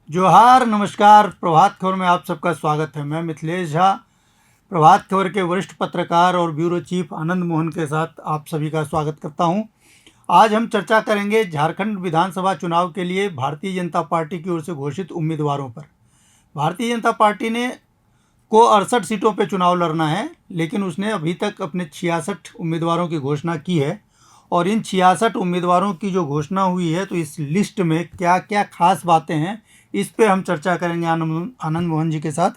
जोहार, नमस्कार। प्रभात खबर में आप सबका स्वागत है। मैं मिथिलेश झा, प्रभात खबर के वरिष्ठ पत्रकार और ब्यूरो चीफ आनंद मोहन के साथ आप सभी का स्वागत करता हूं। आज हम चर्चा करेंगे झारखंड विधानसभा चुनाव के लिए भारतीय जनता पार्टी की ओर से घोषित उम्मीदवारों पर। भारतीय जनता पार्टी ने को 68 सीटों पर चुनाव लड़ना है, लेकिन उसने अभी तक अपने 66 उम्मीदवारों की घोषणा की है। और इन 66 उम्मीदवारों की जो घोषणा हुई है, तो इस लिस्ट में क्या क्या खास बातें हैं, इस पे हम चर्चा करेंगे आनंद मोहन जी के साथ।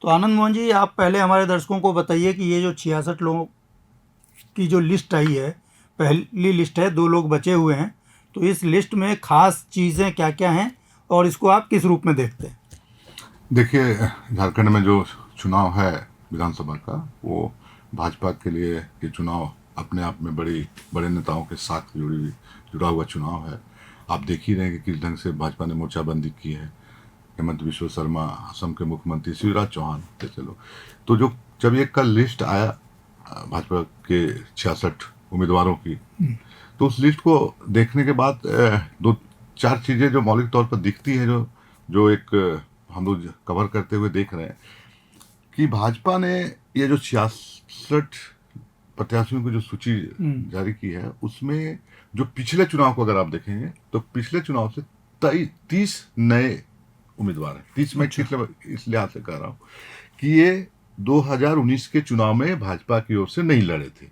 तो आनंद मोहन जी, आप पहले हमारे दर्शकों को बताइए कि ये जो 66 लोगों की जो लिस्ट आई है, पहली लिस्ट है, 2 लोग बचे हुए हैं, तो इस लिस्ट में खास चीज़ें क्या क्या हैं और इसको आप किस रूप में देखते हैं? देखिए, झारखंड में जो चुनाव है विधानसभा का, वो भाजपा के लिए ये चुनाव अपने आप में बड़े नेताओं के साथ जुड़ा हुआ चुनाव है। आप देख ही रहे हैं कि किस ढंग से भाजपा ने मोर्चाबंदी की है। हेमंत बिश्व शर्मा, असम के मुख्यमंत्री शिवराज चौहान जैसे लोग। तो जब ये कल लिस्ट आया भाजपा के 66 उम्मीदवारों की, तो उस लिस्ट को देखने के बाद दो चार चीज़ें जो मौलिक तौर पर दिखती है, जो एक हम लोग कवर करते हुए देख रहे हैं कि भाजपा ने ये जो 66 प्रत्याशियों की जो सूची जारी की है, उसमें जो पिछले चुनाव को अगर आप देखेंगे तो पिछले चुनाव से 30 नए उम्मीदवार हैं। 30 मैं इस लिहाज से कह रहा हूँ कि ये 2019 के चुनाव में भाजपा की ओर से नहीं लड़े थे।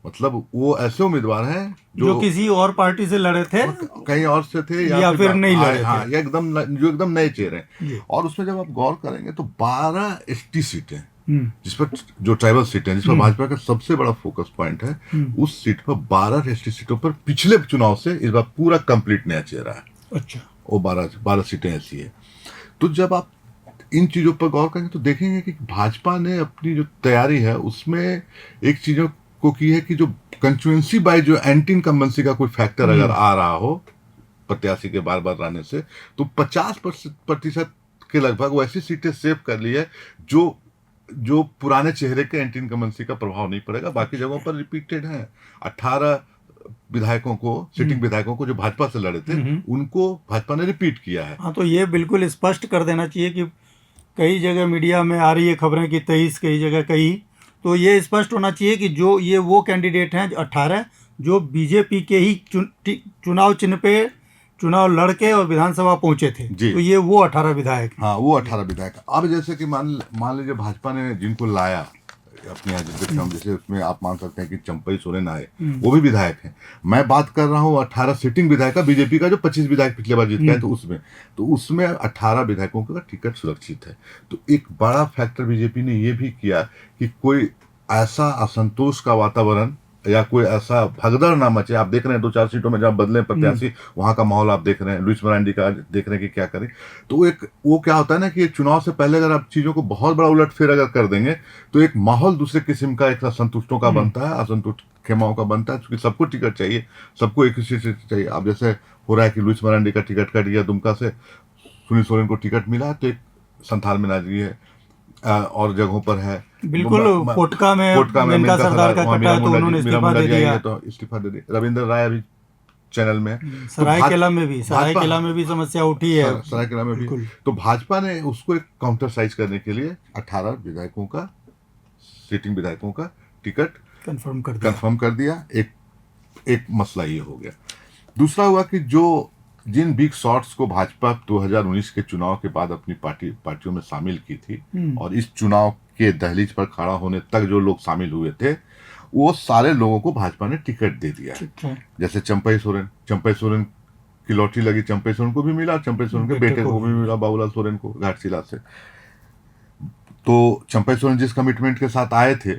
मतलब वो ऐसे उम्मीदवार हैं जो किसी और पार्टी से लड़े थे, कहीं और से थे या फिर नहीं लड़े थे। हाँ, जो एकदम नए चेहरे हैं। और उसमें जब आप गौर करेंगे तो 12 एसटी सीटें, जिस पर जो ट्राइबल सीटें, जिस पर भाजपा का सबसे बड़ा फोकस पॉइंट है, उस सीट पर 12 एसटी सीटों पर पिछले चुनाव से इस बार पूरा कंप्लीट नया चेहरा है। अच्छा, वो 12 सीटें ऐसी है। तो जब आप इन चीजों पर गौर करेंगे तो देखेंगे कि भाजपा ने अपनी जो तैयारी है उसमें एक चीजों को की है कि जो कंस्टिट्यूएंसी बाय जो एंटी इनकम्बेंसी का कोई फैक्टर अगर आ रहा हो प्रत्याशी के बार बार रहने से, तो 50% के लगभग वो ऐसी सीटें सेव कर ली है जो पुराने चेहरे के एंटी इनकम्बेंसी का प्रभाव नहीं पड़ेगा। बाकी जगहों पर रिपीटेड है। 18 विधायकों को, सिटिंग विधायकों को जो भाजपा से लड़े थे, उनको भाजपा ने रिपीट किया है। हाँ, तो ये बिल्कुल स्पष्ट कर देना चाहिए कि कई जगह मीडिया में आ रही है खबरें कि 23, कई जगह कई, तो ये स्पष्ट होना चाहिए कि जो ये वो कैंडिडेट हैं 18 जो बीजेपी के ही चुनाव चिन्ह पे चुनाव लड़के और विधानसभा पहुंचे थे। तो ये वो 18 विधायक हैं। हाँ, वो 18 विधायक। अब जैसे कि मान लीजिए भाजपा ने जिनको लाया अपने यहाँ, जैसे उसमें आप मान सकते हैं कि चंपई सोरेन आए, वो भी विधायक हैं। मैं बात कर रहा हूँ 18 सिटिंग विधायक का, बीजेपी का जो 25 विधायक पिछले बार जीत गए, तो उसमें 18 विधायकों का टिकट सुरक्षित है। तो एक बड़ा फैक्टर बीजेपी ने ये भी किया कि कोई ऐसा असंतोष का वातावरण या कोई ऐसा भगदड़ ना मचे। आप देख रहे हैं 2-4 सीटों में जब बदले प्रत्याशी, वहां का माहौल आप देख रहे हैं। लुइस मरांडी का देख रहे हैं कि क्या करें। तो वो क्या होता है ना कि चुनाव से पहले अगर आप चीजों को बहुत बड़ा उलटफेर अगर कर देंगे, तो एक माहौल दूसरे किस्म का, एक असंतुष्टों का बनता है, असंतुष्ट खेमाओं का बनता है, क्योंकि सबको टिकट चाहिए, सबको एक ही सीट चाहिए। अब जैसे हो रहा है कि लुइस मरांडी का टिकट कट गया दुमका से, सुनील सोरेन को टिकट मिला, तो एक संथाल में नाजरी है और जगहों पर है। बिल्कुल, कोटका में मेनका सरदार का कटा है, तो उन्होंने इस्तीफा दे दिया। तो इस्तीफा दे दिया। रविंद्र राय अभी चैनल में, सरायकेला में भी समस्या उठी है। सरायकेला में भी। तो भाजपा ने उसको एक काउंटर साइज करने के लिए 18 विधायकों का, सिटिंग विधायकों का टिकट कंफर्म कर दिया। एक मसला ये हो गया। दूसरा हुआ कि जिन बिग शॉट्स को भाजपा 2019 के चुनाव के बाद अपनी पार्टियों में शामिल की थी, और इस चुनाव के दहलीज पर खड़ा होने तक जो लोग शामिल हुए थे, वो सारे लोगों को भाजपा ने टिकट दे दिया। जैसे चंपई सोरेन की लॉटरी लगी, चंपई सोरेन को भी मिला, चंपई सोरेन के बेटे को भी मिला, बाबूलाल सोरेन को, घाटशिला से। तो चंपई सोरेन जिस कमिटमेंट के साथ आए थे,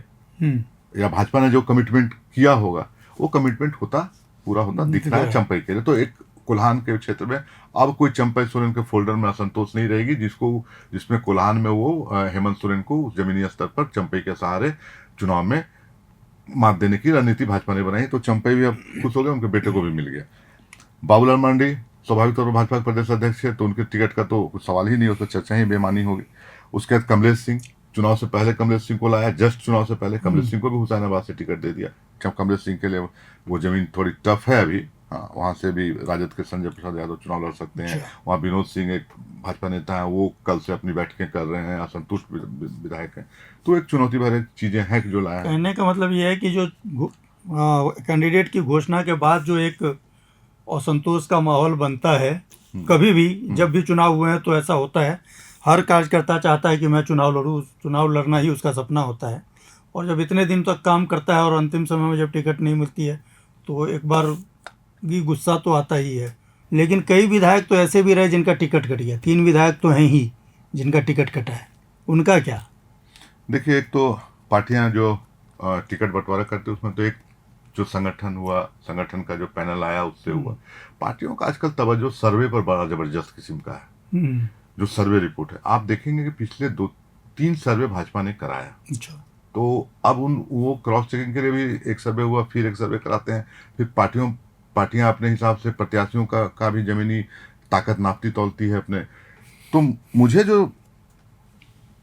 या भाजपा ने जो कमिटमेंट किया होगा, वो कमिटमेंट पूरा होता दिख रहा है चंपई के लिए। तो एक कोल्हान के क्षेत्र में अब कोई चंपई सोरेन के फोल्डर में असंतोष नहीं रहेगी, जिसमें कोल्हान में वो हेमंत सोरेन को जमीनी स्तर पर चंपई के सहारे चुनाव में मात देने की रणनीति भाजपा ने बनाई। तो चंपई भी अब खुश हो गए, उनके बेटे को भी मिल गया। बाबूलाल मरांडी स्वाभाविक तौर पर भाजपा के प्रदेश अध्यक्ष है, तो उनके टिकट का तो कुछ सवाल ही नहीं, उसका चर्चा ही बेमानी होगी। उसके बाद कमलेश सिंह, चुनाव से पहले कमलेश सिंह को लाया, जस्ट चुनाव से पहले कमलेश सिंह को भी हुसैनाबाद से टिकट दे दिया। जब कमलेश सिंह के लिए वो जमीन थोड़ी टफ है अभी, हाँ, वहाँ से भी राजद के संजय प्रसाद यादव चुनाव लड़ सकते हैं। वहाँ विनोद सिंह एक भाजपा नेता हैं वो कल से अपनी बैठकें कर रहे हैं, असंतुष्ट विधायक हैं, तो एक चुनौती भरे चीजें हैं जो लाया है। कहने का मतलब ये है कि जो कैंडिडेट की घोषणा के बाद जो एक असंतोष का माहौल बनता है, कभी भी जब भी चुनाव हुए हैं तो ऐसा होता है। हर कार्यकर्ता चाहता है कि मैं चुनाव लड़ूँ, चुनाव लड़ना ही उसका सपना होता है। और जब इतने दिन तक काम करता है और अंतिम समय में जब टिकट नहीं मिलती है तो एक बार भी गुस्सा तो आता ही है। लेकिन कई विधायक तो ऐसे भी रहे जिनका टिकट कट गया। 3 विधायक तो हैं ही जिनका टिकट कटा है, उनका क्या? देखिए, एक तो पार्टियां जो टिकट बंटवारा करते हैं उसमें तो एक जो संगठन हुआ, संगठन का जो पैनल आया उससे हुआ। पार्टियों का आजकल तवज्जो सर्वे पर बड़ा जबरदस्त किस्म का है। जो सर्वे रिपोर्ट है आप देखेंगे कि पिछले 2-3 सर्वे भाजपा ने कराया। अच्छा। तो अब वो क्रॉस चेकिंग के लिए भी एक सर्वे हुआ, फिर एक सर्वे कराते हैं, फिर पार्टियां अपने हिसाब से प्रत्याशियों का भी जमीनी ताकत नापती तौलती है अपने। तो मुझे जो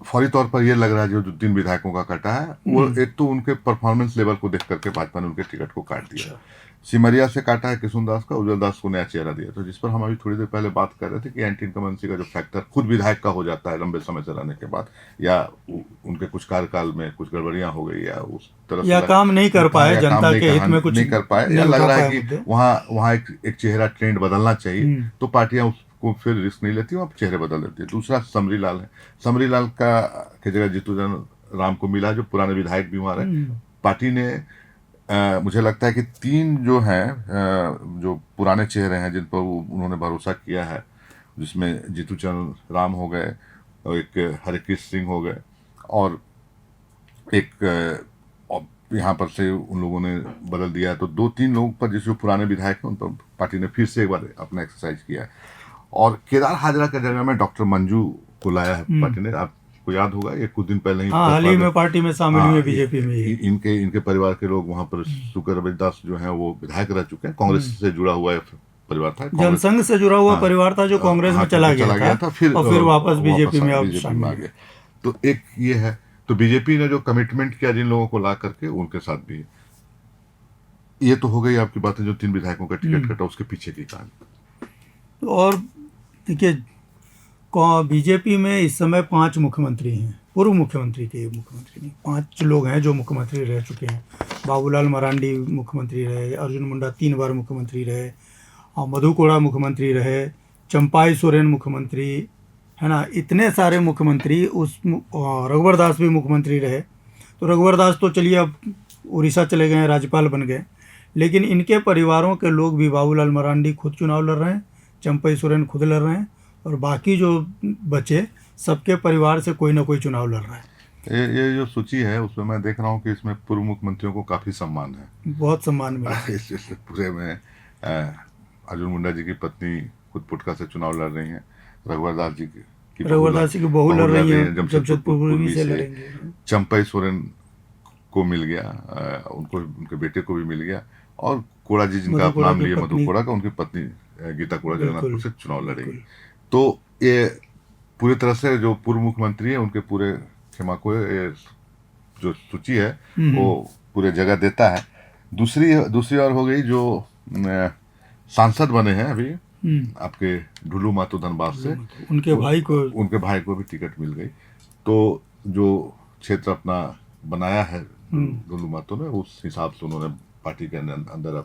फौरी तौर पर ये लग रहा है जो 3 विधायकों का कटा है, वो एक तो उनके परफॉर्मेंस लेवल को देख करके भाजपा ने उनके टिकट को काट दिया। सिमरिया से काटा है कृष्ण दास का, उज्जवल दास को नया चेहरा दिया। तो जिस पर हम अभी थोड़ी देर पहले बात कर रहे थे कि एंटी इनकम्बेंसी का जो फैक्टर खुद विधायक का हो जाता है लंबे समय से रहने के बाद, या उनके कुछ कार्यकाल में कुछ गड़बड़ियां हो गई, या उस तरह या काम नहीं कर पाए, या जनता के हित में कुछ नहीं कर पाए, या लग रहा है कि वहाँ एक चेहरा ट्रेंड बदलना चाहिए, तो पार्टियां उसको फिर रिस्क नहीं लेती, वहाँ चेहरे बदल देती है। दूसरा समरी लाल है, समरी लाल की जगह जीतू राम को मिला, जो पुराने विधायक भी वहाँ रहे। पार्टी ने मुझे लगता है कि 3 जो हैं जो पुराने चेहरे हैं जिन पर उन्होंने भरोसा किया है, जिसमें जीतू चंद्र राम हो गए, और एक हरकृष्ण सिंह हो गए, और एक यहाँ पर से उन लोगों ने बदल दिया। तो 2-3 लोगों पर जो पुराने विधायक हैं उन पर पार्टी ने फिर से एक बार अपना एक्सरसाइज किया है। और केदार हाजरा के जगह में डॉक्टर मंजू को लाया है पार्टी ने। आपको याद होगा ये कुछ दिन पहले ही हाल ही में पार्टी में शामिल हुए बीजेपी में। इनके परिवार के लोग वहाँ पर, शुक्र रविदास जो है वो विधायक रह चुके हैं, कांग्रेस से जुड़ा हुआ परिवार था, जनसंघ से जुड़ा हुआ परिवार था, जो कांग्रेस में चला गया था, फिर वापस बीजेपी में आ गया। तो एक ये है, तो बीजेपी ने जो कमिटमेंट किया जिन लोगों को ला करके, उनके साथ भी ये तो हो गई आपकी बात है। जो 3 विधायकों का टिकट कटा उसके पीछे की कहानी। और देखिए, बीजेपी में इस समय 5 मुख्यमंत्री हैं, पूर्व मुख्यमंत्री के मुख्यमंत्री नहीं, 5 लोग हैं जो मुख्यमंत्री रह चुके हैं। बाबूलाल मरांडी मुख्यमंत्री रहे, अर्जुन मुंडा 3 बार मुख्यमंत्री रहे, और मधु कोड़ा मुख्यमंत्री रहे, चंपाई सोरेन मुख्यमंत्री, है ना, इतने सारे मुख्यमंत्री। रघुवर दास भी मुख्यमंत्री रहे। तो रघुवर दास तो चलिए अब उड़ीसा चले गए, राज्यपाल बन गए, लेकिन इनके परिवारों के लोग भी, बाबूलाल मरांडी खुद चुनाव लड़ रहे हैं, चंपाई सोरेन खुद लड़ रहे हैं, और बाकी जो बचे सबके परिवार से कोई ना कोई चुनाव लड़ रहा है। ये जो सूची है उसमें मैं देख रहा हूँ कि इसमें पूर्व मुख्यमंत्रियों को काफी सम्मान है, बहुत सम्मान मिला। इस पूरे में अर्जुन मुंडा जी की पत्नी खुद पुटका से चुनाव लड़ रही हैं, रघुवर दास जी की बहू लड़ रही है, जमशेदपुर पूर्वी से लड़ेंगे। चंपाई सोरेन को मिल गया, उनके बेटे को भी मिल गया, और कोड़ा जी जिनका आप नाम लिए, मधु कोड़ा का, उनकी पत्नी गीता कोड़ा जगन्नाथपुर से चुनाव लड़ेंगी। तो ये पूरी तरह से जो पूर्व मुख्यमंत्री है उनके पूरे खेमा को ये जो सूची है वो पूरे जगह देता है। दूसरी ओर हो गई जो सांसद बने हैं अभी आपके ढुलू मातो धनबाद से, उनके भाई को भी टिकट मिल गई। तो जो क्षेत्र अपना बनाया है ढुलू मातो ने, उस हिसाब से उन्होंने पार्टी के अंदर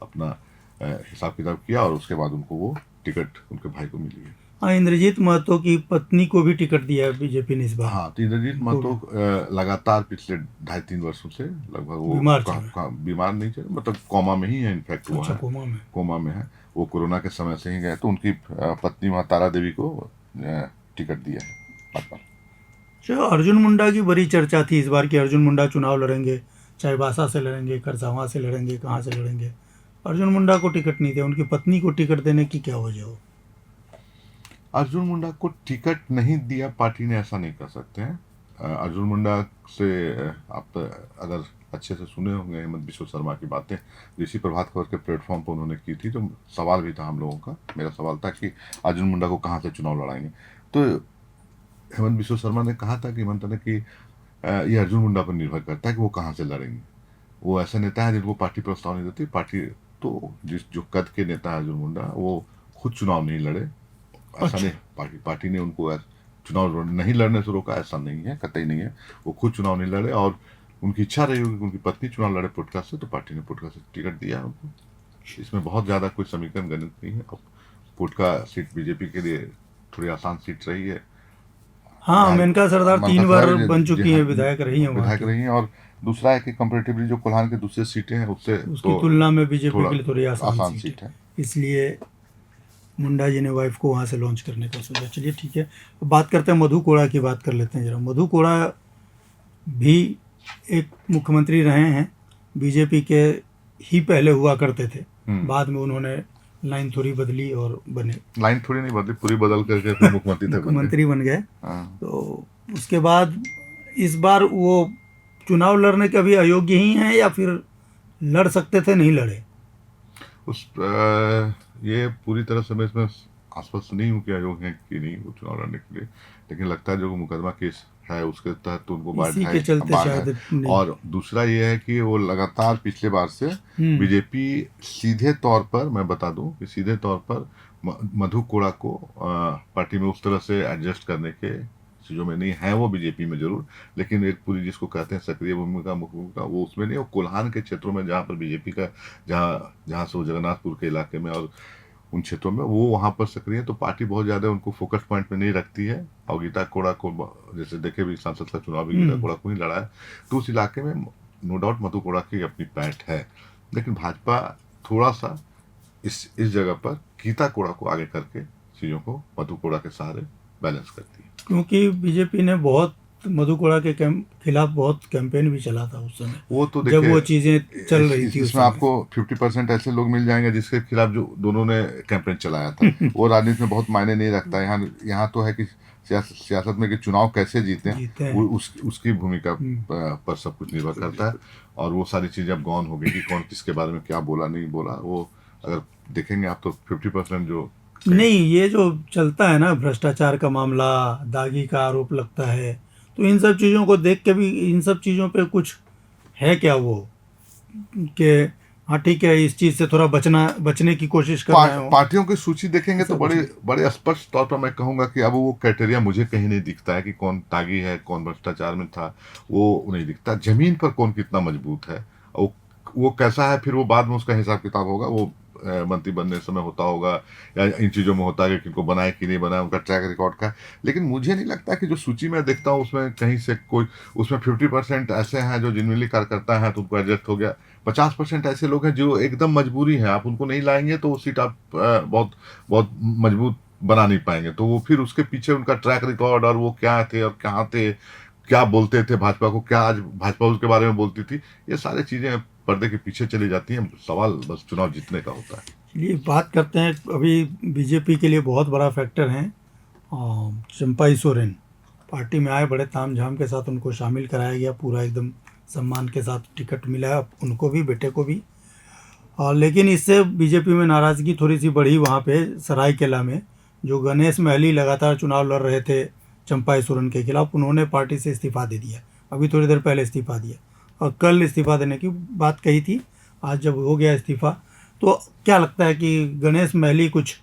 अपना हिसाब किताब किया, और उसके बाद उनको वो टिकट उनके भाई को मिली है। हाँ, इंद्रजीत महतो की पत्नी को भी टिकट दिया है बीजेपी ने इस बार। हाँ, तो इंद्रजीत महतो लगातार पिछले 2.5-3 वर्षों से लगभग वो बीमार नहीं चले, मतलब कोमा में ही है, इनफैक्ट वो है कोमा में है, वो कोरोना के समय से ही गए। तो उनकी पत्नी वहाँ तारा देवी को टिकट दिया है। अर्जुन मुंडा की बड़ी चर्चा थी इस बार कि अर्जुन मुंडा चुनाव लड़ेंगे, चाईबासा से लड़ेंगे, खरसावां से लड़ेंगे, कहाँ से लड़ेंगे। अर्जुन मुंडा को टिकट नहीं दिया, उनकी पत्नी को टिकट देने की क्या वजह हो? अर्जुन मुंडा को टिकट नहीं दिया पार्टी ने, ऐसा नहीं कर सकते हैं। अर्जुन मुंडा से आप अगर अच्छे से सुने होंगे हेमंत बिश्व शर्मा की बातें, ऋषि प्रभात खबर के प्लेटफॉर्म पर उन्होंने की थी, तो सवाल भी था हम लोगों का। मेरा सवाल था कि अर्जुन मुंडा को कहाँ से चुनाव लड़ाएंगे, तो हेमंत बिश्व शर्मा ने कहा था कि हेमंत ने कि ये अर्जुन मुंडा पर निर्भर करता है कि वो कहाँ से लड़ेंगे। वो ऐसे नेता है जिनको पार्टी प्रस्ताव नहीं देती। पार्टी तो जो कद के नेता है अर्जुन मुंडा, वो खुद चुनाव नहीं लड़े, ऐसा नहीं, पार्टी ने उनको चुनाव नहीं लड़ने से रोका, ऐसा नहीं है, कतई नहीं है। वो खुद चुनाव नहीं लड़े और उनकी इच्छा रही होगी कि उनकी पत्नी चुनाव लड़े पुटका से, तो पार्टी ने पुटका से टिकट दिया उनको। इसमें बहुत ज़्यादा कोई समीकरण गणित नहीं है। अब पुटका सीट बीजेपी के लिए थोड़ी आसान सीट रही है। हाँ, मेनका सरदार 3 बार बन चुकी हैं, विधायक रही हैं, विधायक रही हैं। और दूसरा है कि कंपेरेटिवली जो कोल्हान की दूसरी सीटें हैं उससे उसकी तुलना में बीजेपी थोड़ा के लिए थोड़ी आसान आसान सीट सीट है, है। इसलिए मुंडा जी ने वाइफ को वहाँ से लॉन्च करने का सोचा। चलिए ठीक है, अब बात करते हैं मधु कोड़ा की, बात कर लेते हैं जरा। मधु कोड़ा भी एक मुख्यमंत्री रहे हैं, बीजेपी के ही पहले हुआ करते थे, बाद में उन्होंने लाइन थोड़ी बदली और बने, लाइन थोड़ी नहीं बदली, पूरी बदल करके फिर मुख्यमंत्री बन गए। हाँ। तो उसके बाद इस बार वो चुनाव लड़ने के अभी अयोग्य ही हैं या फिर लड़ सकते थे, नहीं लड़े? ये पूरी तरह से मैं इसमें आश्वस्त नहीं हूँ कि अयोग्य हैं कि नहीं वो चुनाव लड़ने के लिए, लेकिन लगता है जो मुकदमा केस है उसके तहत तो उनको बाढ़ इसी के चलते शायद नहीं। और दूसरा ये है कि वो लगातार पिछले बार से बीजेपी सीधे तौर पर, मैं बता दूं कि सीधे तौर पर मधु कोड़ा को पार्टी में उस तरह से एडजस्ट करने के चीज़ों में नहीं है। वो बीजेपी में जरूर, लेकिन एक पूरी जिसको कहते हैं सक्रिय भूमिका, मुख्य भूमिका, वो उसमें नहीं। वो कोल्हान के क्षेत्रों में जहाँ पर बीजेपी का जहाँ से वो जगन्नाथपुर के इलाके में और उन क्षेत्रों में वो वहाँ पर सक्रिय है, तो पार्टी बहुत ज़्यादा उनको फोकस पॉइंट में नहीं रखती है। और गीता कोड़ा को जैसे देखे भी सांसद का चुनाव भी गीता कोड़ा को ही लड़ा है, तो उस इलाके में नो डाउट मधु कोड़ा की अपनी पैठ है। लेकिन भाजपा थोड़ा सा इस जगह पर गीता कोड़ा को आगे करके चीज़ों को मधु कोड़ा के सहारे बैलेंस करती है, क्योंकि बीजेपी ने बहुत मधु कोड़ा के खिलाफ बहुत कैंपेन भी चला था उस समय, वो तो जब वो चीजें चल रही थी। इसमें आपको 50% ऐसे लोग मिल जाएंगे जिसके खिलाफ जो दोनों ने कैंपेन चलाया था। वो राजनीति में बहुत मायने नहीं रखता। यहाँ तो है कि सियासत में कि चुनाव कैसे जीते उसकी भूमिका पर सब कुछ निर्भर करता है। और वो सारी चीजें अब गौन हो गई कि कौन किसके बारे में क्या बोला नहीं बोला, वो अगर देखेंगे आप तो 50% जो नहीं, ये जो चलता है ना भ्रष्टाचार का मामला, दागी का आरोप लगता है, तो इन सब चीज़ों को देख के भी इन सब चीज़ों पे कुछ है क्या वो कि हाँ ठीक है, इस चीज़ से थोड़ा बचने की कोशिश कर रहे हो? पार्टियों की सूची देखेंगे तो बड़े स्पष्ट तौर पर मैं कहूँगा कि अब वो क्राइटेरिया मुझे कहीं नहीं दिखता है कि कौन दागी है, कौन भ्रष्टाचार में था, वो नहीं दिखता। जमीन पर कौन कितना मजबूत है, वो कैसा है, फिर वो बाद में उसका हिसाब किताब होगा। वो मंत्री बनने समय होता होगा या इन चीज़ों में होता है कि किनको बनाए कि नहीं बनाए, उनका ट्रैक रिकॉर्ड का। लेकिन मुझे नहीं लगता कि जो सूची में देखता हूँ उसमें कहीं से कोई, उसमें 50% ऐसे हैं जो जिनमें कार्यकर्ता हैं तो उनको एडजस्ट हो गया। 50% ऐसे लोग हैं जो एकदम मजबूरी है, आप उनको नहीं लाएंगे तो वो सीट आप बहुत बहुत मजबूत बना नहीं पाएंगे। तो वो फिर उसके पीछे उनका ट्रैक रिकॉर्ड और वो क्या थे और कहाँ थे, क्या बोलते थे भाजपा को, क्या आज भाजपा उसके बारे में बोलती थी, ये सारी चीज़ें पर्दे के पीछे चली जाती हैं। सवाल बस चुनाव जीतने का होता है। चलिए बात करते हैं, अभी बीजेपी के लिए बहुत बड़ा फैक्टर है चंपाई सोरेन। पार्टी में आए, बड़े तामझाम के साथ उनको शामिल कराया गया, पूरा एकदम सम्मान के साथ टिकट मिला उनको भी, बेटे को भी। लेकिन इससे बीजेपी में नाराज़गी थोड़ी सी बढ़ी वहाँ पे सरायकेला में। जो गणेश महली लगातार चुनाव लड़ रहे थे चंपाई सोरेन के खिलाफ, उन्होंने पार्टी से इस्तीफ़ा दे दिया, अभी थोड़ी देर पहले इस्तीफ़ा दिया और कल इस्तीफ़ा देने की बात कही थी। आज जब हो गया इस्तीफ़ा, तो क्या लगता है कि गणेश महली कुछ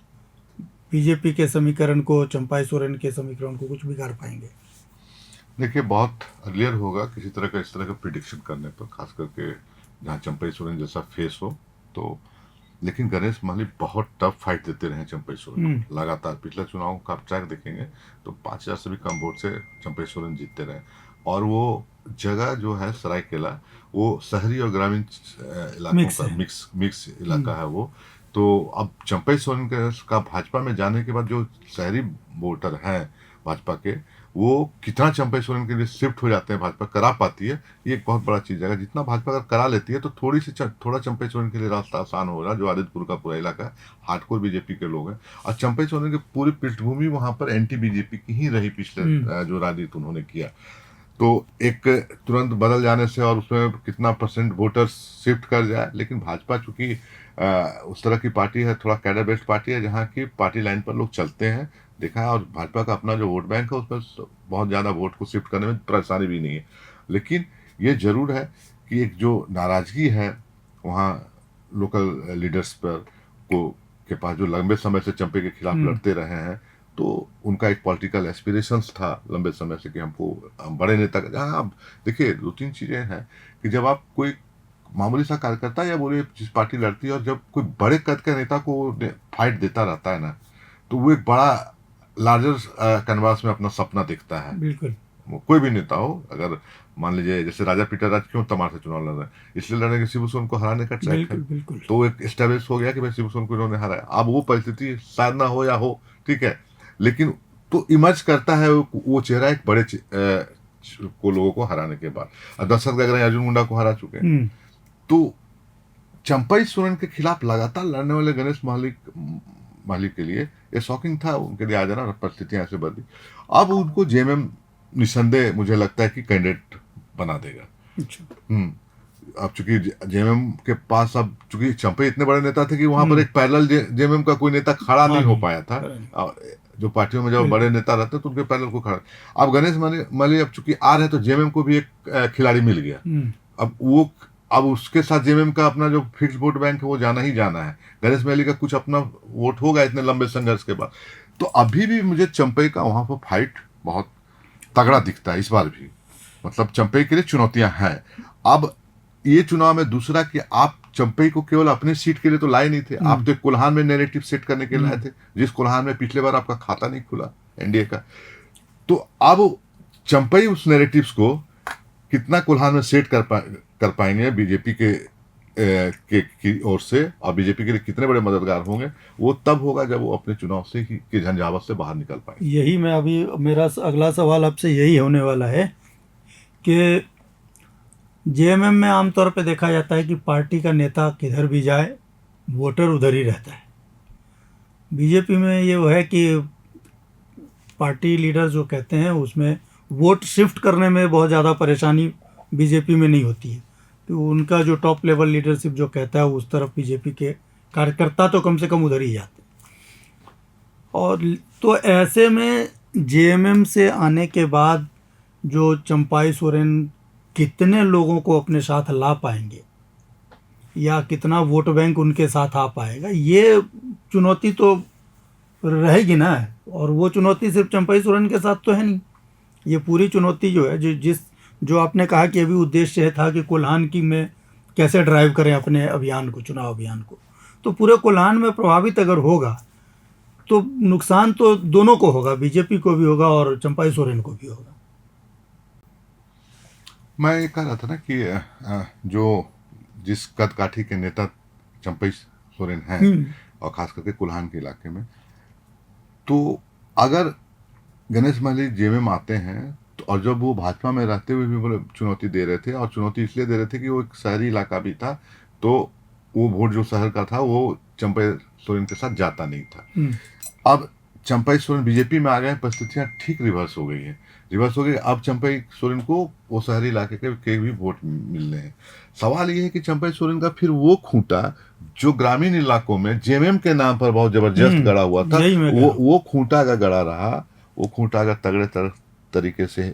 बीजेपी के समीकरण को, चंपाई सोरेन के समीकरण को कुछ बिगाड़ पाएंगे? देखिए, बहुत अर्लियर होगा किसी तरह का इस तरह का प्रिडिक्शन करने पर, खास करके जहाँ चंपाई सोरेन जैसा फेस हो तो। लेकिन गणेश महली बहुत टफ फाइट देते रहे चंपाई सोरेन लगातार। पिछले चुनाव का आप ट्रैक देखेंगे तो 5000 से भी कम वोट से चंपाई सोरेन जीतते रहे। और वो जगह जो है सरायकेला, वो शहरी और ग्रामीण इलाकों का मिक्स इलाका है वो। तो अब चंपाई सोरेन का भाजपा में जाने के बाद जो शहरी वोटर हैं भाजपा के, वो कितना चंपाई सोरेन के लिए शिफ्ट हो जाते हैं, भाजपा करा पाती है, ये एक बहुत बड़ा चीज़ है। जितना भाजपा अगर करा लेती है तो थोड़ा चंपाई सोरेन के लिए रास्ता आसान हो रहा, जो आदित्यपुर का पूरा इलाका है, हार्डकोर बीजेपी के लोग हैं। और चंपाई सोरेन की पूरी पृष्ठभूमि वहाँ पर एंटी बीजेपी की ही रही पिछले जो राजनीति उन्होंने किया। तो एक तुरंत बदल जाने से और उसमें कितना परसेंट वोटर शिफ्ट कर जाए, लेकिन भाजपा चूंकि उस तरह की पार्टी है, थोड़ा कैडर बेस्ड पार्टी है, जहाँ की पार्टी लाइन पर लोग चलते हैं, देखा है। और भाजपा का अपना जो वोट बैंक है उसमें बहुत ज़्यादा वोट को शिफ्ट करने में परेशानी भी नहीं है। लेकिन ये जरूर है कि एक जो नाराज़गी है वहाँ लोकल लीडर्स पर के पास, जो लंबे समय से चंपे के खिलाफ लड़ते रहे हैं, तो उनका एक पॉलिटिकल एस्पिरेशंस था लंबे समय से कि हम बड़े नेता हाँ आप देखिए 2-3 चीज़ें हैं कि जब आप कोई मामूली सा कार्यकर्ता या बोले जिस पार्टी लड़ती है और जब कोई बड़े कद के नेता को फाइट देता रहता है ना, तो वो एक बड़ा लार्जर कैनवास में अपना सपना दिखता है। बिल्कुल। वो कोई भी नेता हो, अगर मान लीजिए जैसे राजा पीटर राज क्यों तमार से चुनाव लड़ रहे हैं, इसलिए लड़ रहे हैं कि शिबू सोरेन को हराने का ट्रैक है। बिल्कुल। तो एक एस्टेब्लिश हो गया कि भाई शिबू सोरेन को इन्होंने हराया। अब वो परिस्थिति शायद ना हो या हो, ठीक है, लेकिन तो इमर्ज करता है वो चेहरा एक बड़े को लोगों को हराने के बाद। और दशरथ गगरा अर्जुन मुंडा को हरा चुके हैं। तो चंपई सोरेन के खिलाफ लगातार लड़ने वाले गणेश मालिक के लिए ये शॉकिंग था, उनके लिए आ जाना, परिस्थितियां ऐसे बदली। अब उनको जेएमएम निसंदेह मुझे लगता है कि कैंडिडेट बना देगा। अब चूंकि जेएमएम के पास अब चूंकि चंपई इतने बड़े नेता थे कि वहां पर एक पैरेलल जेएमएम का कोई नेता खड़ा नहीं हो पाया था। जो पार्टियों में जब बड़े नेता रहते तो उनके पैरेलल को खड़ा। अब गणेश माली अब चूंकि आ रहे तो जेएमएम को भी एक खिलाड़ी मिल गया। अब उसके साथ जेएमएम का अपना जो फिक्स वोट बैंक है वो जाना ही जाना है। गणेश माली का कुछ अपना वोट होगा इतने लंबे संघर्ष के बाद। तो अभी भी मुझे चंपई का वहां पर फाइट बहुत तगड़ा दिखता है इस बार भी। मतलब चंपई के लिए चुनौतियां हैं। अब ये चुनाव में दूसरा कि आप चंपई को केवल अपने सीट के लिए तो लाए नहीं थे, आप तो कोल्हान में नैरेटिव सेट करने के लिए लाए थे, जिस कोल्हान में पिछले बार आपका खाता नहीं खुला एनडीए का। तो अब चंपई उस नैरेटिव्स को कितना कोल्हान में सेट कर पाएंगे बीजेपी की ओर से, और बीजेपी के लिए कितने बड़े मददगार होंगे, वो तब होगा जब वो अपने चुनाव से की झंझावत से बाहर निकल पाएंगे। यही मैं अभी मेरा अगला सवाल आपसे यही होने वाला है कि जेएमएम में आमतौर पे देखा जाता है कि पार्टी का नेता किधर भी जाए वोटर उधर ही रहता है। बीजेपी में ये वो है कि पार्टी लीडर जो कहते हैं उसमें वोट शिफ्ट करने में बहुत ज़्यादा परेशानी बीजेपी में नहीं होती है। तो उनका जो टॉप लेवल लीडरशिप जो कहता है उस तरफ बीजेपी के कार्यकर्ता तो कम से कम उधर ही जाते हैं। और तो ऐसे में जेएमएम से आने के बाद जो चंपई सोरेन कितने लोगों को अपने साथ ला पाएंगे या कितना वोट बैंक उनके साथ आ पाएगा, ये चुनौती तो रहेगी ना। और वो चुनौती सिर्फ चंपई सोरेन के साथ तो है नहीं, ये पूरी चुनौती जो है जो आपने कहा कि अभी उद्देश्य था कि कोल्हान की में कैसे ड्राइव करें अपने अभियान को, चुनाव अभियान को, तो पूरे कोल्हान में प्रभावित अगर होगा तो नुकसान तो दोनों को होगा, बीजेपी को भी होगा और चंपई सोरेन को भी होगा। मैं ये कह रहा था ना कि जो जिस कद काठी के नेता चंपई सोरेन हैं और खास करके कोल्हान के इलाके में, तो अगर गणेश माली जेएमएम आते हैं तो, और जब वो भाजपा में रहते हुए भी बोले चुनौती दे रहे थे, और चुनौती इसलिए दे रहे थे कि वो एक शहरी इलाका भी था, तो वो वोट जो शहर का था वो चंपई सोरेन के साथ जाता नहीं था। अब चंपई सोरेन बीजेपी में आ गए, परिस्थितियां ठीक रिवर्स हो गई है। अब चंपई सोरेन को वो शहरी इलाके के भी वोट मिलने हैं। सवाल ये है कि चंपई सोरेन का फिर वो खूंटा जो ग्रामीण इलाकों में जेएमएम के नाम पर बहुत जबरदस्त गड़ा हुआ था, वो खूंटा अगर गड़ा रहा, वो खूंटा अगर तगड़े तरीके से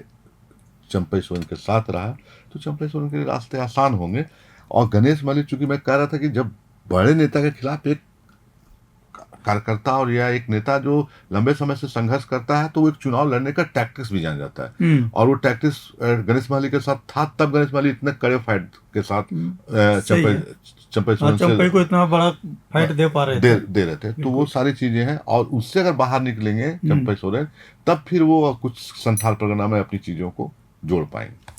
चंपई सोरेन के साथ रहा, तो चंपई सोरेन के रास्ते आसान होंगे। और गणेश माली, चूंकि मैं कह रहा था कि जब बड़े नेता के खिलाफ एक कार्यकर्ता और या एक नेता जो लंबे समय से संघर्ष करता है, तो वो एक चुनाव लड़ने का टैक्टिक्स भी जान जाता है। और वो टैक्टिक्स गणेश माली के साथ था, तब गणेश माली इतने कड़े फाइट के साथ चंपई को इतना बड़ा फाइट दे रहे थे। तो वो सारी चीजें हैं, और उससे अगर बाहर निकलेंगे चंपई सोरेन, तब फिर वो कुछ संथाल परगना में अपनी चीजों को जोड़ पाएंगे।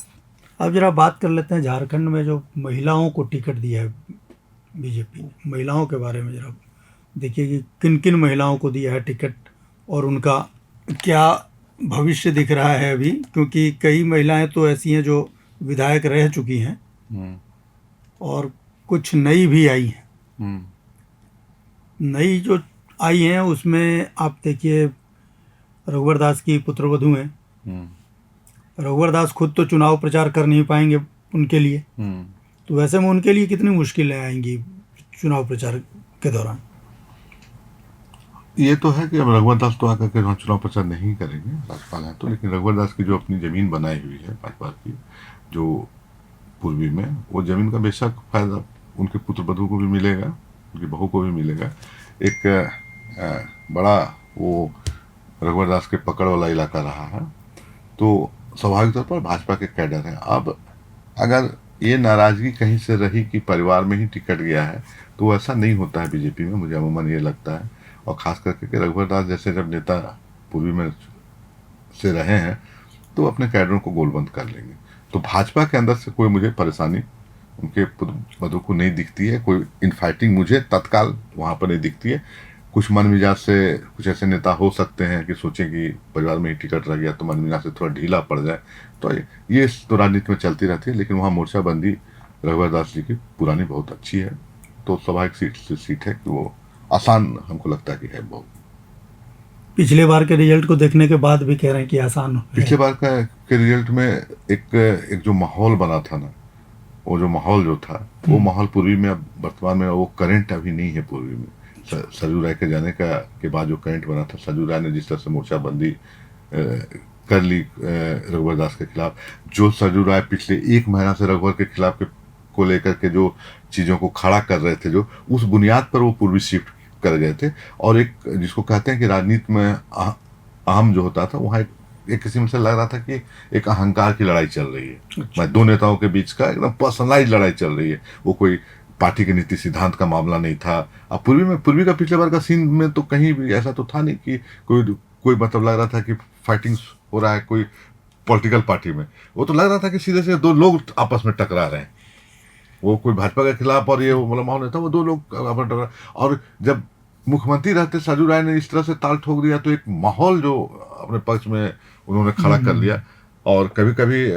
अब जरा बात कर लेते हैं झारखंड में जो महिलाओं को टिकट दिया है बीजेपी ने, महिलाओं के बारे में जरा देखिए कि किन किन महिलाओं को दिया है टिकट और उनका क्या भविष्य दिख रहा है अभी, क्योंकि कई महिलाएं तो ऐसी हैं जो विधायक रह चुकी हैं और कुछ नई भी आई हैं। नई जो आई हैं उसमें आप देखिए रघुवर दास की पुत्रवधू हैं। रघुवर दास खुद तो चुनाव प्रचार कर नहीं पाएंगे उनके लिए, तो वैसे में उनके लिए कितनी मुश्किलें आएंगी चुनाव प्रचार के दौरान। ये तो है कि अब रघुवर दास तो आकर के चुनाव प्रचार नहीं करेंगे, राज्यपाल हैं तो, लेकिन रघुवर दास की जो अपनी ज़मीन बनाई हुई है भाजपा की जो पूर्वी में, वो ज़मीन का बेशक फायदा उनके पुत्र वधू को भी मिलेगा, उनकी बहू को भी मिलेगा। एक बड़ा वो रघुवर दास के पकड़ वाला इलाका रहा है, तो स्वाभाविक तौर पर भाजपा के कैडर हैं। अब अगर ये नाराजगी कहीं से रही कि परिवार में ही टिकट गया है, तो ऐसा नहीं होता है बीजेपी में, मुझे अमूमन ये लगता है। और खास करके कि रघुवर दास जैसे जब नेता पूर्वी में से रहे हैं, तो अपने कैडरों को गोलबंद कर लेंगे। तो भाजपा के अंदर से कोई मुझे परेशानी उनके पदों को नहीं दिखती है, कोई इनफाइटिंग मुझे तत्काल वहाँ पर नहीं दिखती है। कुछ मन मिजाज से कुछ ऐसे नेता हो सकते हैं कि सोचें कि परिवार में ही टिकट रह गया तो मन मिजाज से थोड़ा ढीला पड़ जाए, तो ये तो राजनीति में चलती रहती है। लेकिन वहाँ मोर्चाबंदी रघुवर दास जी की पुरानी बहुत अच्छी है, तो स्वाभाविक सीट है कि वो आसान हमको लगता है कि है बहुत। पिछले बार के रिजल्ट को देखने के बाद भी कह रहे हैं कि आसान है। पिछले बार के रिजल्ट में एक जो माहौल बना था ना, वो जो माहौल जो था, वो माहौल पूर्वी में अब वर्तमान में वो करंट अभी नहीं है पूर्वी में। सरयू राय के जाने के बाद जो करंट बना था, सरयू राय ने जिस तरह से मोर्चाबंदी कर ली रघुवर दास के खिलाफ, जो सरयू राय पिछले 1 महीना से रघुवर के खिलाफ को लेकर के जो चीज़ों को खड़ा कर रहे थे, जो उस बुनियाद पर वो पूर्वी शिफ्ट कर गए थे। और एक जिसको कहते हैं कि राजनीति में अहम जो होता था, वहाँ एक किस्म से लग रहा था कि एक अहंकार की लड़ाई चल रही है। दो नेताओं के बीच का एकदम पर्सनलाइज लड़ाई चल रही है, वो कोई पार्टी के नीति सिद्धांत का मामला नहीं था। अब पूर्वी का पिछले बार का सीन में तो कहीं भी ऐसा तो था नहीं कि कोई मतलब लग रहा था कि फाइटिंग हो रहा है कोई पॉलिटिकल पार्टी में। वो तो लग रहा था कि सीधे से 2 लोग आपस में टकरा रहे हैं, वो कोई भाजपा के खिलाफ और ये मतलब माहौल नहीं था, वो 2 लोग आपस में टकरा। और जब मुख्यमंत्री रहते सरयू राय ने इस तरह से ताल ठोक दिया, तो एक माहौल जो अपने पक्ष में उन्होंने खड़ा कर लिया। और कभी कभी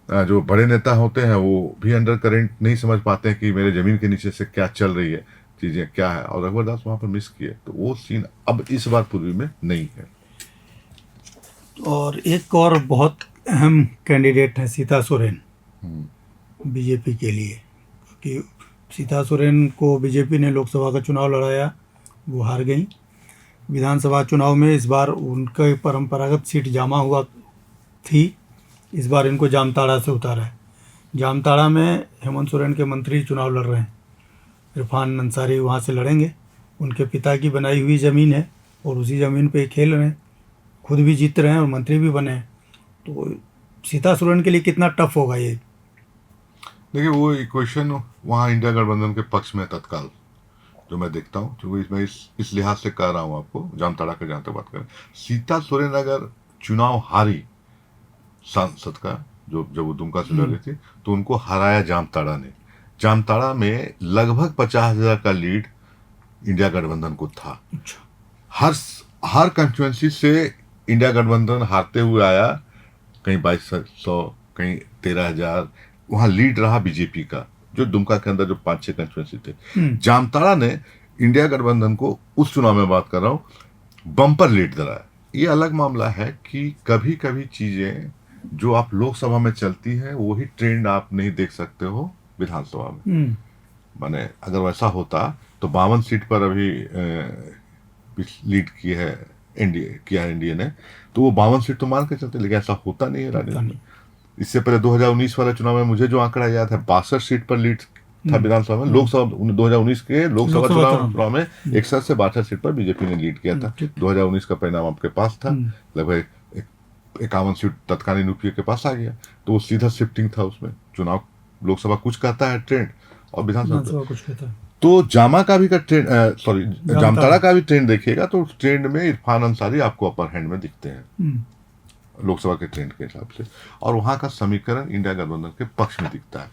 जो बड़े नेता होते हैं वो भी अंडर करेंट नहीं समझ पाते हैं कि मेरे जमीन के नीचे से क्या चल रही है, चीज़ें क्या है, और रघुवर दास वहाँ पर मिस किए। तो वो सीन अब इस बार पूर्वी में नहीं है। और एक और बहुत अहम कैंडिडेट है सीता सोरेन बीजेपी के लिए, क्योंकि सीता सोरेन को बीजेपी ने लोकसभा का चुनाव लड़ाया, वो हार गई। विधानसभा चुनाव में इस बार उनका परंपरागत सीट जामा हुआ थी, इस बार इनको जामताड़ा से उतारा है। जामताड़ा में हेमंत सोरेन के मंत्री चुनाव लड़ रहे हैं, इरफान अंसारी वहाँ से लड़ेंगे। उनके पिता की बनाई हुई ज़मीन है और उसी ज़मीन पे खेल रहे हैं, खुद भी जीत रहे हैं और मंत्री भी बने हैं। तो सीता सोरेन के लिए कितना टफ होगा ये? देखिए, वो इक्वेशन वहाँ इंडिया गठबंधन के पक्ष में तत्काल जो मैं देखता हूँ, क्योंकि मैं इस लिहाज से कह रहा हूँ आपको, जामताड़ा के जहाँ तक बात करें, सीता सोरेन अगर चुनाव हारी सांसद का, जो जब वो दुमका से लड़ रही थी, तो उनको हराया जामताड़ा ने। जामताड़ा में लगभग 50,000 का लीड इंडिया गठबंधन को था। हर कंस्टिट्यूंसी से इंडिया गठबंधन हारते हुए आया, कहीं 2200, कहीं 13,000, वहाँ लीड रहा बीजेपी का, जो दुमका के अंदर जो 5-6 कंस्टिट्यूंसी थे। जामताड़ा ने इंडिया गठबंधन को, उस चुनाव में बात कर रहा हूँ, बम्पर लीड दिलाया। ये अलग मामला है कि कभी कभी चीज़ें जो आप लोकसभा में चलती है वही ट्रेंड आप नहीं देख सकते हो विधानसभा में। माने अगर वैसा होता तो 52 सीट पर अभी लीड की है एनडीए ने, तो वो 52 सीट तो मान के चलते, लेकिन ऐसा होता नहीं है राजनीति में। इससे पहले 2019 वाले चुनाव में मुझे जो आंकड़ा याद है, 62 सीट पर लीड था विधानसभा में। लोकसभा 2019 के लोकसभा चुनाव में 61 से 62 सीट पर बीजेपी ने लीड किया था। 2019 का परिणाम आपके पास था, लगभग 51 सीट तत्कालीन यूपीए के पास आ गया। तो वो सीधा शिफ्टिंग था उसमें। चुनाव लोकसभा कुछ कहता है ट्रेंड, और विधानसभा कुछ कहता है। तो जामताड़ा का भी ट्रेंड देखिएगा, तो ट्रेंड में इरफान अंसारी आपको अपर हैंड में दिखते हैं लोकसभा के ट्रेंड के हिसाब से, और वहाँ का समीकरण इंडिया गठबंधन के पक्ष में दिखता है।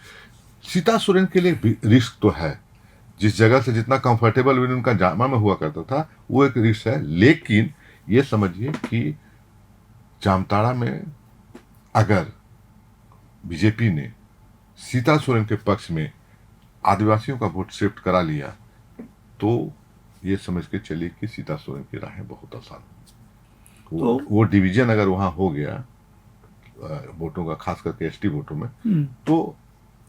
सीता सोरेन के लिए रिस्क तो है, जिस जगह से जितना कंफर्टेबल विन उनका जामा में हुआ करता था, वो एक रिस्क है। लेकिन ये समझिए कि जामताड़ा में अगर बीजेपी ने सीता सोरेन के पक्ष में आदिवासियों का वोट शिफ्ट करा लिया, तो ये समझ के चलिए कि सीता सोरेन की राहें बहुत आसान। वो डिवीजन अगर वहाँ हो गया वोटों का, खास करके एसटी वोटों में, तो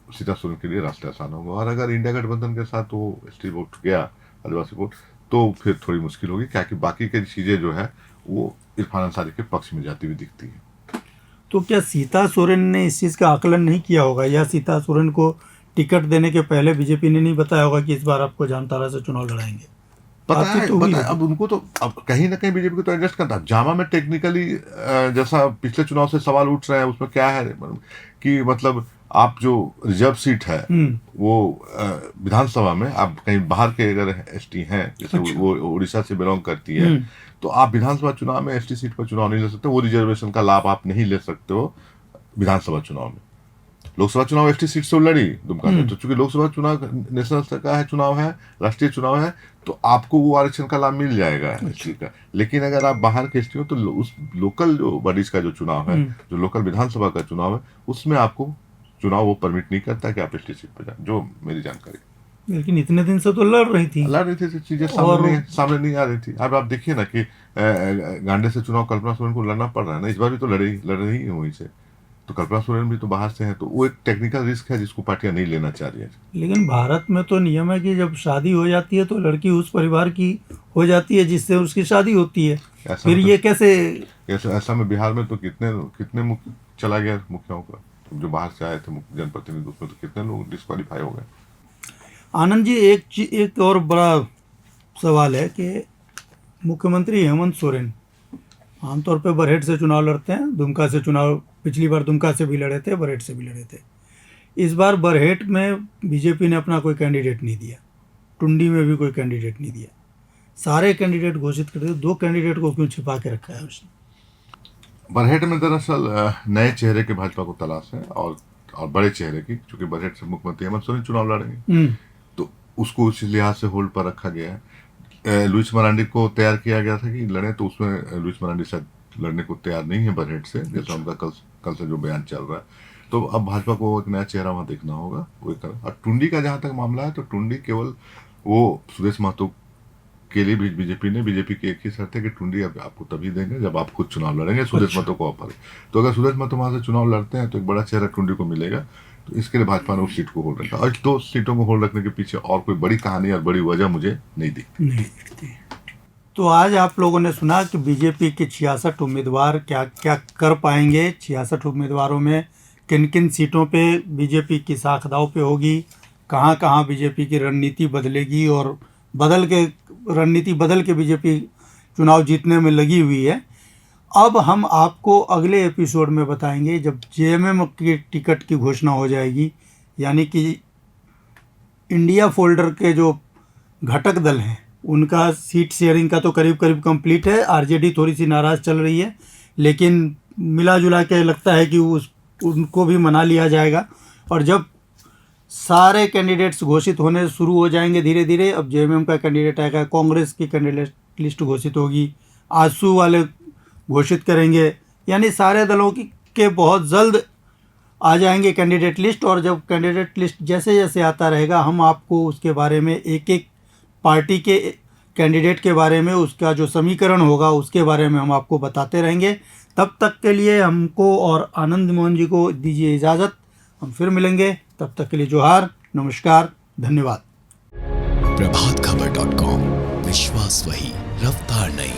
सीता सोरेन के लिए रास्ते आसान होगा। और अगर इंडिया गठबंधन के साथ वो एसटी वोट गया, आदिवासी वोट, तो फिर थोड़ी मुश्किल होगी, क्या कि बाकी की चीज़ें जो है वो इरफान अंसारी के पक्ष में जाती हुई दिखती है। तो क्या सीता सोरेन ने इस चीज़ का आकलन नहीं किया होगा, या सीता सोरेन को टिकट देने के पहले बीजेपी ने नहीं बताया होगा कि इस बार आपको जामताड़ा से चुनाव लड़ाएंगे? पता आपकी है तो हुई पता है, है। अब उनको तो अब कहीं ना कहीं बीजेपी को तो एडजस्ट करना है। जामा में टेक्निकली जैसा पिछले चुनाव से सवाल उठ रहे हैं, उसमें क्या है कि मतलब आप जो रिजर्व सीट है वो विधानसभा में आप कहीं बाहर के अगर एसटी हैं, जैसे अच्छा। वो उड़ीसा से बिलोंग करती है, तो आप विधानसभा चुनाव में एसटी सीट पर चुनाव नहीं लड़ सकते, वो रिजर्वेशन का लाभ आप नहीं ले सकते हो विधानसभा चुनाव में। लोकसभा चुनाव एसटी सीट से लड़ी दुमका से, तो चूंकि लोकसभा चुनाव नेशनल स्तर का है, चुनाव है, राष्ट्रीय चुनाव है, तो आपको वो आरक्षण का लाभ मिल जाएगा एसटी का। लेकिन अगर आप बाहर के एसटी हो तो उस लोकल जो बॉडीज का जो चुनाव है, जो लोकल विधानसभा का चुनाव है, उसमें आपको चुनाव वो परमिट नहीं करता कि आप एसटी सीट पर जाए, जो मेरी जानकारी। लेकिन इतने दिन से तो लड़ रही थी। लड़ रही थी, चीजें और सामने नहीं आ रही थी। अब आप देखिए ना कि गांडे से चुनाव कल्पना सोरेन को लड़ना पड़ रहा है ना, इस बार भी तो लड़ रही है वहीं से, तो कल्पना सोरेन भी तो बाहर से है, तो वो एक टेक्निकल रिस्क है जिसको पार्टियां नहीं लेना चाह रही है। लेकिन भारत में तो नियम है कि जब शादी हो जाती है तो लड़की उस परिवार की हो जाती है जिससे उसकी शादी होती है। फिर ये कैसे? ऐसा में बिहार में तो कितने मुख्य चला गया मुखियाओं का, जो बाहर से आए थे जनप्रतिनिधि, उसमें तो कितने लोग डिस्क्वालीफाई हो गए। आनंद जी, एक और बड़ा सवाल है कि मुख्यमंत्री हेमंत सोरेन आमतौर पे बरहेट से चुनाव लड़ते हैं, दुमका से चुनाव पिछली बार दुमका से भी लड़े थे, बरहेट से भी लड़े थे। इस बार बरहेट में बीजेपी ने अपना कोई कैंडिडेट नहीं दिया, टुंडी में भी कोई कैंडिडेट नहीं दिया, सारे कैंडिडेट घोषित कर दिए, 2 कैंडिडेट को क्यों छिपा के रखा है उसने? बरहेट में दरअसल नए चेहरे के भाजपा को तलाश है, और बड़े चेहरे की, क्योंकि बरहेट से मुख्यमंत्री हेमंत सोरेन चुनाव लड़ेंगे, तो उसको उस लिहाज से होल्ड पर रखा गया है। लुइस मरांडी को तैयार किया गया था कि लड़े, तो उसमें लुइस मरांडी शायद लड़ने को तैयार नहीं है बरहेट से, जैसा उनका कल से जो बयान चल रहा है। तो अब भाजपा को एक नया चेहरा वहां देखना होगा, वो एक। और टुंडी का जहां तक मामला है, तो टुंडी केवल वो सुदेश महतो के लिए भी बीजेपी की एक ही शर्त है कि टुंडी अब आपको तभी देंगे जब आप खुद चुनाव लड़ेंगे, सुदेश महतो को ऑफर है। तो अगर सुदेश महतो वहां से चुनाव लड़ते हैं तो एक बड़ा चेहरा टुंडी को मिलेगा, तो इसके लिए भाजपा ने उस सीट को होल्ड रखा। और 2 सीटों को होल्ड रखने के पीछे और कोई बड़ी कहानी और बड़ी वजह मुझे नहीं दिखती। तो आज आप लोगों ने सुना कि बीजेपी के 66 उम्मीदवार क्या क्या कर पाएंगे, 66 उम्मीदवारों में किन किन सीटों पे बीजेपी की साख दांव पे होगी, कहाँ कहाँ बीजेपी की रणनीति बदलेगी, और रणनीति बदल के बीजेपी चुनाव जीतने में लगी हुई है। अब हम आपको अगले एपिसोड में बताएंगे जब जेएमएम की टिकट की घोषणा हो जाएगी, यानी कि इंडिया फोल्डर के जो घटक दल हैं उनका सीट शेयरिंग का तो करीब करीब कंप्लीट है। आरजेडी थोड़ी सी नाराज़ चल रही है, लेकिन मिला जुला के लगता है कि उनको भी मना लिया जाएगा। और जब सारे कैंडिडेट्स घोषित होने शुरू हो जाएंगे धीरे धीरे, अब जेएमएम का कैंडिडेट आएगा, कांग्रेस की कैंडिडेट लिस्ट घोषित होगी, आजसू वाले घोषित करेंगे, यानी सारे दलों के बहुत जल्द आ जाएंगे कैंडिडेट लिस्ट। और जब कैंडिडेट लिस्ट जैसे जैसे आता रहेगा, हम आपको उसके बारे में एक एक पार्टी के कैंडिडेट के बारे में, उसका जो समीकरण होगा उसके बारे में हम आपको बताते रहेंगे। तब तक के लिए हमको और आनंद मोहन जी को दीजिए इजाज़त, हम फिर मिलेंगे। तब तक के लिए जोहार, नमस्कार, धन्यवाद। प्रभातखबर.com, विश्वास वही, रफ्तार नहीं।